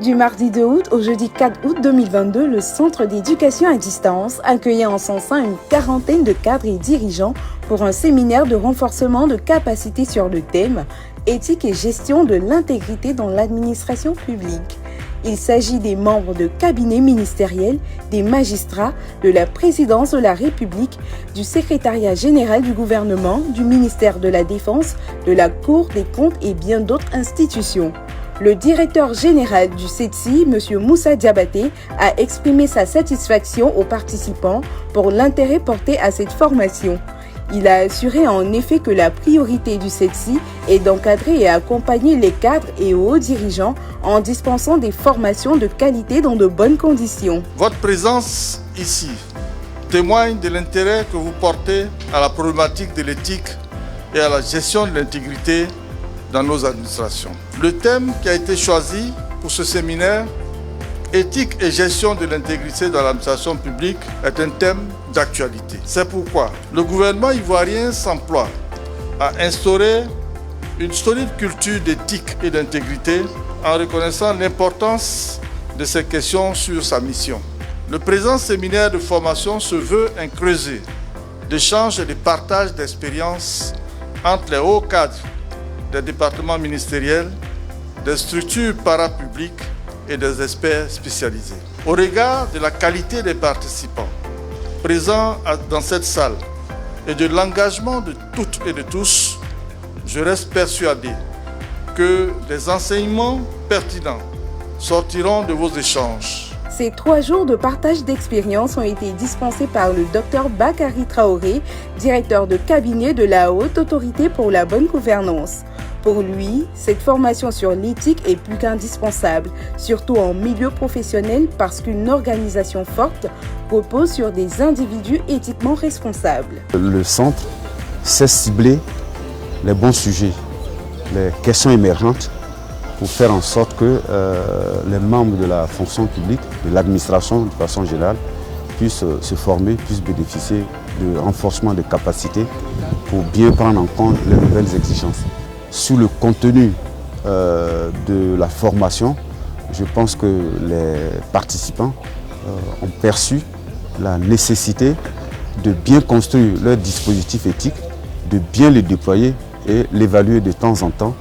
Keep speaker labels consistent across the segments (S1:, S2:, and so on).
S1: Du mardi 2 août au jeudi 4 août 2022, le Centre d'éducation à distance accueillait en son sein une quarantaine de cadres et dirigeants pour un séminaire de renforcement de capacités sur le thème « Éthique et gestion de l'intégrité dans l'administration publique ». Il s'agit des membres de cabinets ministériels, des magistrats, de la présidence de la République, du secrétariat général du gouvernement, du ministère de la Défense, de la Cour des comptes et bien d'autres institutions. Le directeur général du CETSI, M. Moussa Diabaté, a exprimé sa satisfaction aux participants pour l'intérêt porté à cette formation. Il a assuré en effet que la priorité du CETSI est d'encadrer et accompagner les cadres et hauts dirigeants en dispensant des formations de qualité dans de bonnes conditions.
S2: Votre présence ici témoigne de l'intérêt que vous portez à la problématique de l'éthique et à la gestion de l'intégrité dans nos administrations. Le thème qui a été choisi pour ce séminaire, éthique et gestion de l'intégrité dans l'administration publique, est un thème d'actualité. C'est pourquoi le gouvernement ivoirien s'emploie à instaurer une solide culture d'éthique et d'intégrité en reconnaissant l'importance de ces questions sur sa mission. Le présent séminaire de formation se veut un creuset d'échanges et de partage d'expériences entre les hauts cadres des départements ministériels, des structures parapubliques et des experts spécialisés. Au regard de la qualité des participants présents dans cette salle et de l'engagement de toutes et de tous, je reste persuadé que des enseignements pertinents sortiront de vos échanges.
S1: Ces 3 jours de partage d'expérience ont été dispensés par le Dr Bakary Traoré, directeur de cabinet de la Haute Autorité pour la bonne gouvernance. Pour lui, cette formation sur l'éthique est plus qu'indispensable, surtout en milieu professionnel parce qu'une organisation forte repose sur des individus éthiquement responsables.
S3: Le centre sait cibler les bons sujets, les questions émergentes pour faire en sorte que les membres de la fonction publique, de l'administration de façon générale, puissent se former, puissent bénéficier de renforcement des capacités pour bien prendre en compte les nouvelles exigences. Sur le contenu de la formation, je pense que les participants ont perçu la nécessité de bien construire leur dispositif éthique, de bien le déployer et l'évaluer de temps en temps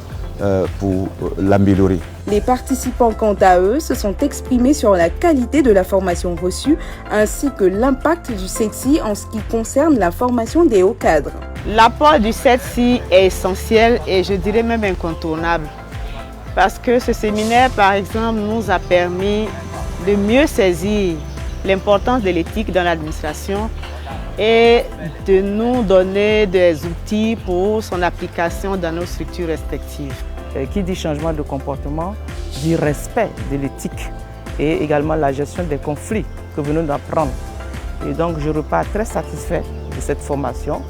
S3: pour l'améliorer.
S1: Les participants, quant à eux, se sont exprimés sur la qualité de la formation reçue ainsi que l'impact du CETSI en ce qui concerne la formation des hauts cadres.
S4: L'apport du CETSI est essentiel et je dirais même incontournable parce que ce séminaire, par exemple, nous a permis de mieux saisir l'importance de l'éthique dans l'administration et de nous donner des outils pour son application dans nos structures respectives.
S5: Qui dit changement de comportement, dit respect de l'éthique et également la gestion des conflits que nous venons d'apprendre. Et donc je repars très satisfait de cette formation,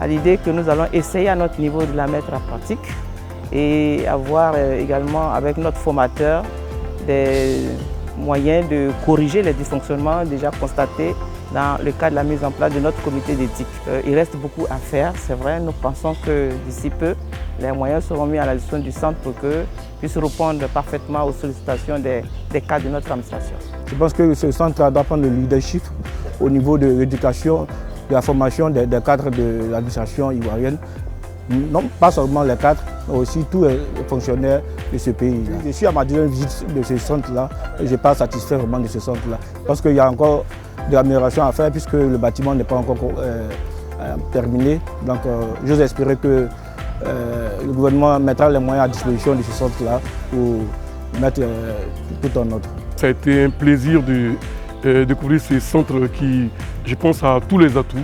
S5: à l'idée que nous allons essayer à notre niveau de la mettre en pratique et avoir également avec notre formateur des moyens de corriger les dysfonctionnements déjà constatés dans le cadre de la mise en place de notre comité d'éthique. Il reste beaucoup à faire, c'est vrai, nous pensons que d'ici peu, les moyens seront mis à la disposition du centre pour que puisse répondre parfaitement aux sollicitations des cadres de notre administration.
S6: Je pense que ce centre doit prendre le leadership au niveau de l'éducation, de la formation des cadres de l'administration ivoirienne. Non pas seulement les cadres, mais aussi tous les fonctionnaires de ce pays. Je suis à ma deuxième visite de ce centre-là et je ne suis pas satisfait vraiment de ce centre-là. Parce qu'il y a encore de l'amélioration à faire puisque le bâtiment n'est pas encore terminé. Donc j'ose espérer que le gouvernement mettra les moyens à disposition de ce centre-là pour mettre tout en ordre.
S7: Ça a été un plaisir de découvrir ces centres qui, je pense, a tous les atouts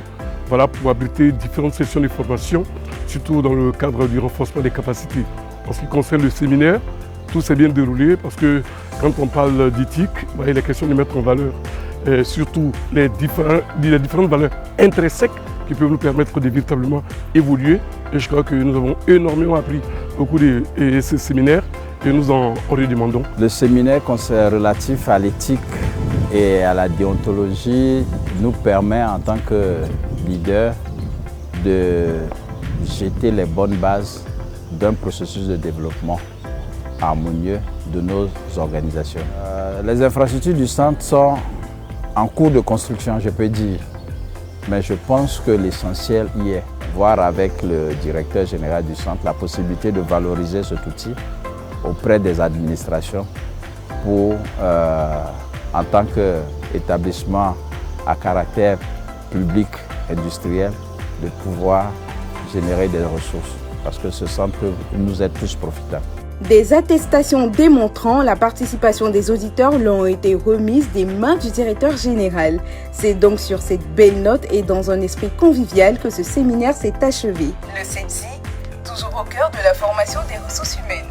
S7: pour abriter différentes sessions de formation, surtout dans le cadre du renforcement des capacités. En ce qui concerne le séminaire, tout s'est bien déroulé parce que quand on parle d'éthique, il est question de mettre en valeur surtout les différentes valeurs intrinsèques qui peuvent nous permettre de véritablement évoluer. Et je crois que nous avons énormément appris au cours de ce séminaire et nous en redemandons.
S8: Le séminaire relatif à l'éthique et à la déontologie nous permet en tant que leader de jeter les bonnes bases d'un processus de développement harmonieux de nos organisations. Les infrastructures du centre sont en cours de construction, je peux dire, mais je pense que l'essentiel y est. Voir avec le directeur général du centre la possibilité de valoriser cet outil auprès des administrations pour, en tant qu'établissement à caractère public industriel, de pouvoir générer des ressources, parce que ce centre peut nous être tous profitable.
S1: Des attestations démontrant la participation des auditeurs leur ont été remises des mains du directeur général. C'est donc sur cette belle note et dans un esprit convivial que ce séminaire s'est achevé. Le CETSI, toujours au cœur de la formation des ressources humaines.